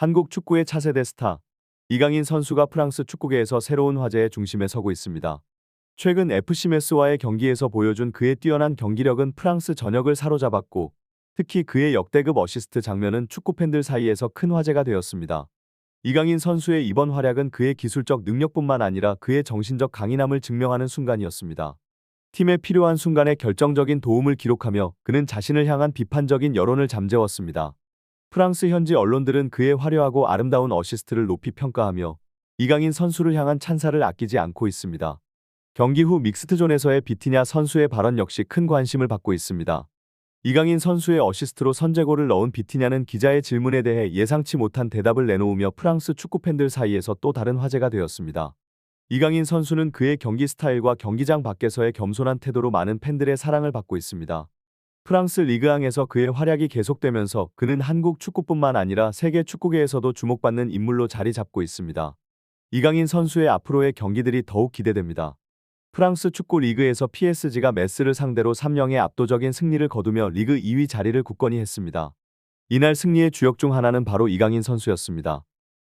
한국 축구의 차세대 스타 이강인 선수가 프랑스 축구계에서 새로운 화제의 중심에 서고 있습니다. 최근 FC 메스와의 경기에서 보여준 그의 뛰어난 경기력은 프랑스 전역을 사로잡았고, 특히 그의 역대급 어시스트 장면은 축구 팬들 사이에서 큰 화제가 되었습니다. 이강인 선수의 이번 활약은 그의 기술적 능력뿐만 아니라 그의 정신적 강인함을 증명하는 순간이었습니다. 팀에 필요한 순간에 결정적인 도움을 기록하며 그는 자신을 향한 비판적인 여론을 잠재웠습니다. 프랑스 현지 언론들은 그의 화려하고 아름다운 어시스트를 높이 평가하며 이강인 선수를 향한 찬사를 아끼지 않고 있습니다. 경기 후 믹스트존에서의 비티냐 선수의 발언 역시 큰 관심을 받고 있습니다. 이강인 선수의 어시스트로 선제골을 넣은 비티냐는 기자의 질문에 대해 예상치 못한 대답을 내놓으며 프랑스 축구팬들 사이에서 또 다른 화제가 되었습니다. 이강인 선수는 그의 경기 스타일과 경기장 밖에서의 겸손한 태도로 많은 팬들의 사랑을 받고 있습니다. 프랑스 리그앙에서 그의 활약이 계속되면서 그는 한국 축구뿐만 아니라 세계 축구계에서도 주목받는 인물로 자리 잡고 있습니다. 이강인 선수의 앞으로의 경기들이 더욱 기대됩니다. 프랑스 축구 리그에서 PSG가 메스를 상대로 3-0의 압도적인 승리를 거두며 리그 2위 자리를 굳건히 했습니다. 이날 승리의 주역 중 하나는 바로 이강인 선수였습니다.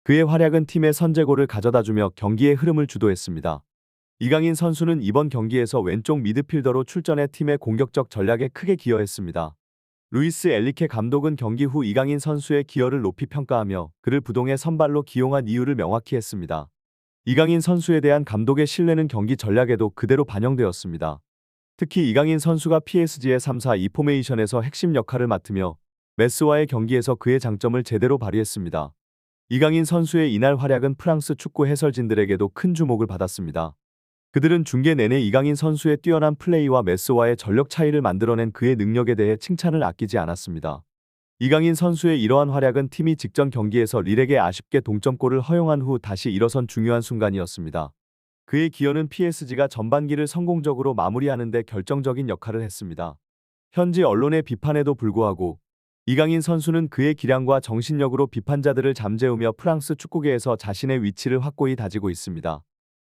그의 활약은 팀의 선제골을 가져다주며 경기의 흐름을 주도했습니다. 이강인 선수는 이번 경기에서 왼쪽 미드필더로 출전해 팀의 공격적 전략에 크게 기여했습니다. 루이스 엘리케 감독은 경기 후 이강인 선수의 기여를 높이 평가하며 그를 부동의 선발로 기용한 이유를 명확히 했습니다. 이강인 선수에 대한 감독의 신뢰는 경기 전략에도 그대로 반영되었습니다. 특히 이강인 선수가 PSG의 3-4-2 포메이션에서 핵심 역할을 맡으며 메스와의 경기에서 그의 장점을 제대로 발휘했습니다. 이강인 선수의 이날 활약은 프랑스 축구 해설진들에게도 큰 주목을 받았습니다. 그들은 중계 내내 이강인 선수의 뛰어난 플레이와 메스와의 전력 차이를 만들어낸 그의 능력에 대해 칭찬을 아끼지 않았습니다. 이강인 선수의 이러한 활약은 팀이 직전 경기에서 릴에게 아쉽게 동점골을 허용한 후 다시 일어선 중요한 순간이었습니다. 그의 기여는 PSG가 전반기를 성공적으로 마무리하는 데 결정적인 역할을 했습니다. 현지 언론의 비판에도 불구하고 이강인 선수는 그의 기량과 정신력으로 비판자들을 잠재우며 프랑스 축구계에서 자신의 위치를 확고히 다지고 있습니다.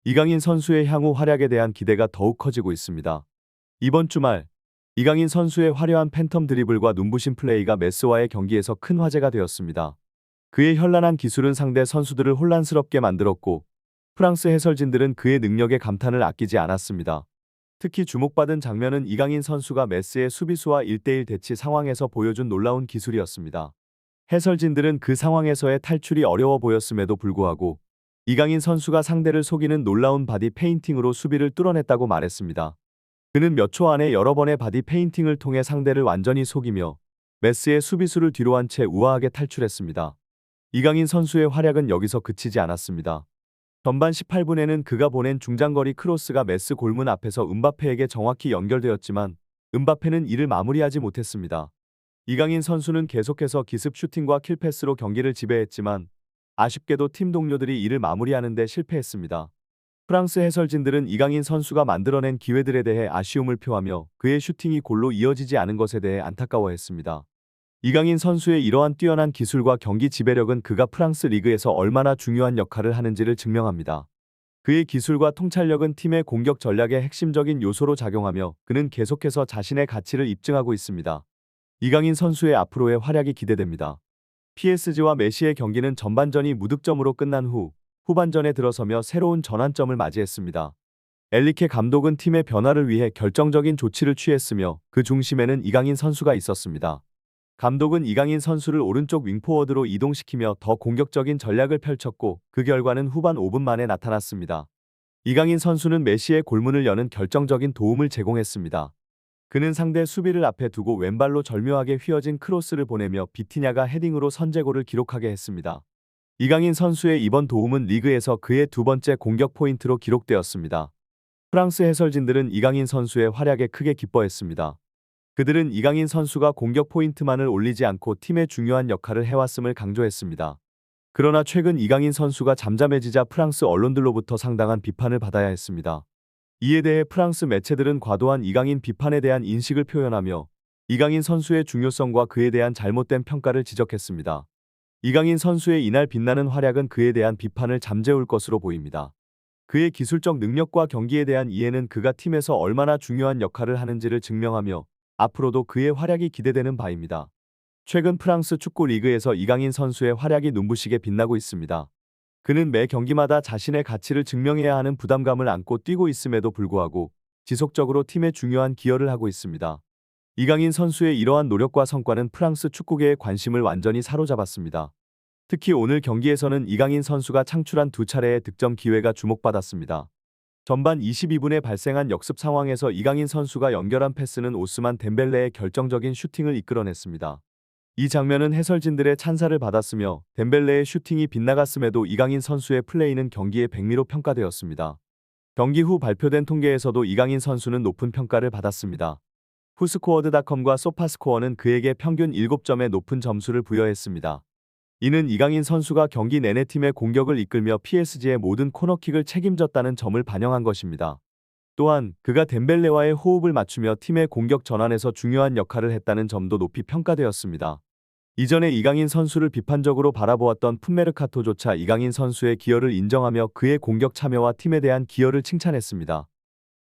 이강인 선수의 향후 활약에 대한 기대가 더욱 커지고 있습니다. 이번 주말 이강인 선수의 화려한 팬텀 드리블과 눈부신 플레이가 메스와의 경기에서 큰 화제가 되었습니다. 그의 현란한 기술은 상대 선수들을 혼란스럽게 만들었고, 프랑스 해설진들은 그의 능력에 감탄을 아끼지 않았습니다. 특히 주목받은 장면은 이강인 선수가 메스의 수비수와 1대1 대치 상황에서 보여준 놀라운 기술이었습니다. 해설진들은 그 상황에서의 탈출이 어려워 보였음에도 불구하고 이강인 선수가 상대를 속이는 놀라운 바디 페인팅으로 수비를 뚫어냈다고 말했습니다. 그는 몇 초 안에 여러 번의 바디 페인팅을 통해 상대를 완전히 속이며 메스의 수비수를 뒤로 한 채 우아하게 탈출했습니다. 이강인 선수의 활약은 여기서 그치지 않았습니다. 전반 18분에는 그가 보낸 중장거리 크로스가 메스 골문 앞에서 음바페에게 정확히 연결되었지만 음바페는 이를 마무리하지 못했습니다. 이강인 선수는 계속해서 기습 슈팅과 킬패스로 경기를 지배했지만 아쉽게도 팀 동료들이 이를 마무리하는 데 실패했습니다. 프랑스 해설진들은 이강인 선수가 만들어낸 기회들에 대해 아쉬움을 표하며 그의 슈팅이 골로 이어지지 않은 것에 대해 안타까워했습니다. 이강인 선수의 이러한 뛰어난 기술과 경기 지배력은 그가 프랑스 리그에서 얼마나 중요한 역할을 하는지를 증명합니다. 그의 기술과 통찰력은 팀의 공격 전략의 핵심적인 요소로 작용하며 그는 계속해서 자신의 가치를 입증하고 있습니다. 이강인 선수의 앞으로의 활약이 기대됩니다. PSG와 메시의 경기는 전반전이 무득점으로 끝난 후 후반전에 들어서며 새로운 전환점을 맞이했습니다. 엘리케 감독은 팀의 변화를 위해 결정적인 조치를 취했으며 그 중심에는 이강인 선수가 있었습니다. 감독은 이강인 선수를 오른쪽 윙포워드로 이동시키며 더 공격적인 전략을 펼쳤고 그 결과는 후반 5분 만에 나타났습니다. 이강인 선수는 메시의 골문을 여는 결정적인 도움을 제공했습니다. 그는 상대 수비를 앞에 두고 왼발로 절묘하게 휘어진 크로스를 보내며 비티냐가 헤딩으로 선제골을 기록하게 했습니다. 이강인 선수의 이번 도움은 리그에서 그의 두 번째 공격 포인트로 기록되었습니다. 프랑스 해설진들은 이강인 선수의 활약에 크게 기뻐했습니다. 그들은 이강인 선수가 공격 포인트만을 올리지 않고 팀의 중요한 역할을 해왔음을 강조했습니다. 그러나 최근 이강인 선수가 잠잠해지자 프랑스 언론들로부터 상당한 비판을 받아야 했습니다. 이에 대해 프랑스 매체들은 과도한 이강인 비판에 대한 인식을 표현하며 이강인 선수의 중요성과 그에 대한 잘못된 평가를 지적했습니다. 이강인 선수의 이날 빛나는 활약은 그에 대한 비판을 잠재울 것으로 보입니다. 그의 기술적 능력과 경기에 대한 이해는 그가 팀에서 얼마나 중요한 역할을 하는지를 증명하며 앞으로도 그의 활약이 기대되는 바입니다. 최근 프랑스 축구 리그에서 이강인 선수의 활약이 눈부시게 빛나고 있습니다. 그는 매 경기마다 자신의 가치를 증명해야 하는 부담감을 안고 뛰고 있음에도 불구하고 지속적으로 팀에 중요한 기여를 하고 있습니다. 이강인 선수의 이러한 노력과 성과는 프랑스 축구계의 관심을 완전히 사로잡았습니다. 특히 오늘 경기에서는 이강인 선수가 창출한 두 차례의 득점 기회가 주목받았습니다. 전반 22분에 발생한 역습 상황에서 이강인 선수가 연결한 패스는 오스만 덴벨레의 결정적인 슈팅을 이끌어냈습니다. 이 장면은 해설진들의 찬사를 받았으며 덴벨레의 슈팅이 빗나갔음에도 이강인 선수의 플레이는 경기의 백미로 평가되었습니다. 경기 후 발표된 통계에서도 이강인 선수는 높은 평가를 받았습니다. 후스코어드닷컴과 소파스코어는 그에게 평균 7점의 높은 점수를 부여했습니다. 이는 이강인 선수가 경기 내내 팀의 공격을 이끌며 PSG의 모든 코너킥을 책임졌다는 점을 반영한 것입니다. 또한 그가 덴벨레와의 호흡을 맞추며 팀의 공격 전환에서 중요한 역할을 했다는 점도 높이 평가되었습니다. 이전에 이강인 선수를 비판적으로 바라보았던 풋메르카토조차 이강인 선수의 기여를 인정하며 그의 공격 참여와 팀에 대한 기여를 칭찬했습니다.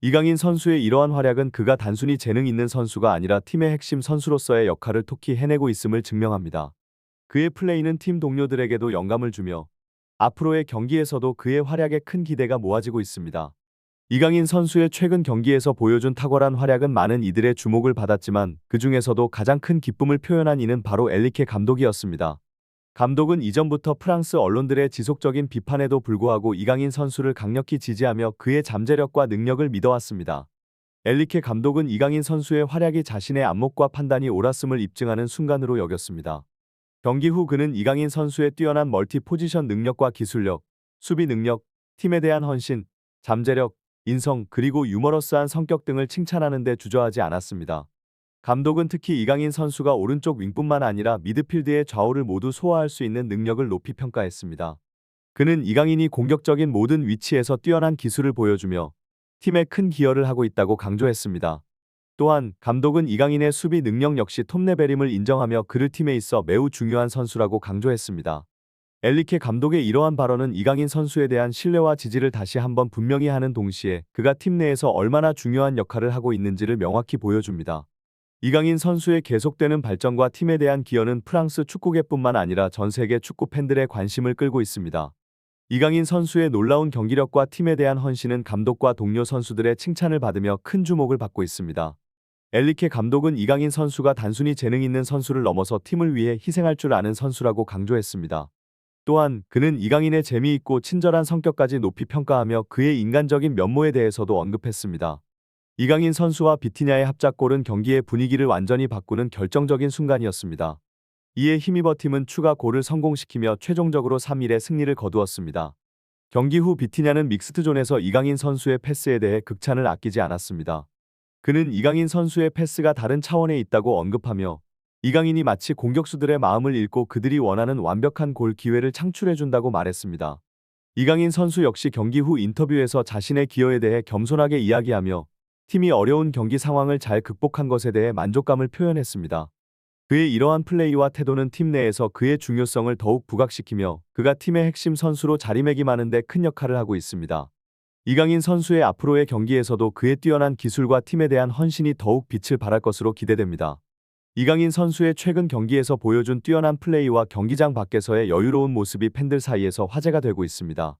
이강인 선수의 이러한 활약은 그가 단순히 재능 있는 선수가 아니라 팀의 핵심 선수로서의 역할을 톡히 해내고 있음을 증명합니다. 그의 플레이는 팀 동료들에게도 영감을 주며 앞으로의 경기에서도 그의 활약에 큰 기대가 모아지고 있습니다. 이강인 선수의 최근 경기에서 보여준 탁월한 활약은 많은 이들의 주목을 받았지만 그 중에서도 가장 큰 기쁨을 표현한 이는 바로 엔리케 감독이었습니다. 감독은 이전부터 프랑스 언론들의 지속적인 비판에도 불구하고 이강인 선수를 강력히 지지하며 그의 잠재력과 능력을 믿어왔습니다. 엔리케 감독은 이강인 선수의 활약이 자신의 안목과 판단이 옳았음을 입증하는 순간으로 여겼습니다. 경기 후 그는 이강인 선수의 뛰어난 멀티 포지션 능력과 기술력, 수비 능력, 팀에 대한 헌신, 잠재력, 인성 그리고 유머러스한 성격 등을 칭찬하는 데 주저하지 않았습니다. 감독은 특히 이강인 선수가 오른쪽 윙뿐만 아니라 미드필드의 좌우를 모두 소화할 수 있는 능력을 높이 평가했습니다. 그는 이강인이 공격적인 모든 위치에서 뛰어난 기술을 보여주며 팀에 큰 기여를 하고 있다고 강조했습니다. 또한 감독은 이강인의 수비 능력 역시 톱레벨임을 인정하며 그를 팀에 있어 매우 중요한 선수라고 강조했습니다. 엔리케 감독의 이러한 발언은 이강인 선수에 대한 신뢰와 지지를 다시 한번 분명히 하는 동시에 그가 팀 내에서 얼마나 중요한 역할을 하고 있는지를 명확히 보여줍니다. 이강인 선수의 계속되는 발전과 팀에 대한 기여는 프랑스 축구계뿐만 아니라 전 세계 축구 팬들의 관심을 끌고 있습니다. 이강인 선수의 놀라운 경기력과 팀에 대한 헌신은 감독과 동료 선수들의 칭찬을 받으며 큰 주목을 받고 있습니다. 엔리케 감독은 이강인 선수가 단순히 재능 있는 선수를 넘어서 팀을 위해 희생할 줄 아는 선수라고 강조했습니다. 또한 그는 이강인의 재미있고 친절한 성격까지 높이 평가하며 그의 인간적인 면모에 대해서도 언급했습니다. 이강인 선수와 비티냐의 합작골은 경기의 분위기를 완전히 바꾸는 결정적인 순간이었습니다. 이에 힘입어 팀은 추가 골을 성공시키며 최종적으로 3-1의 승리를 거두었습니다. 경기 후 비티냐는 믹스트존에서 이강인 선수의 패스에 대해 극찬을 아끼지 않았습니다. 그는 이강인 선수의 패스가 다른 차원에 있다고 언급하며 이강인이 마치 공격수들의 마음을 읽고 그들이 원하는 완벽한 골 기회를 창출해준다고 말했습니다. 이강인 선수 역시 경기 후 인터뷰에서 자신의 기여에 대해 겸손하게 이야기하며 팀이 어려운 경기 상황을 잘 극복한 것에 대해 만족감을 표현했습니다. 그의 이러한 플레이와 태도는 팀 내에서 그의 중요성을 더욱 부각시키며 그가 팀의 핵심 선수로 자리매김하는 데 큰 역할을 하고 있습니다. 이강인 선수의 앞으로의 경기에서도 그의 뛰어난 기술과 팀에 대한 헌신이 더욱 빛을 발할 것으로 기대됩니다. 이강인 선수의 최근 경기에서 보여준 뛰어난 플레이와 경기장 밖에서의 여유로운 모습이 팬들 사이에서 화제가 되고 있습니다.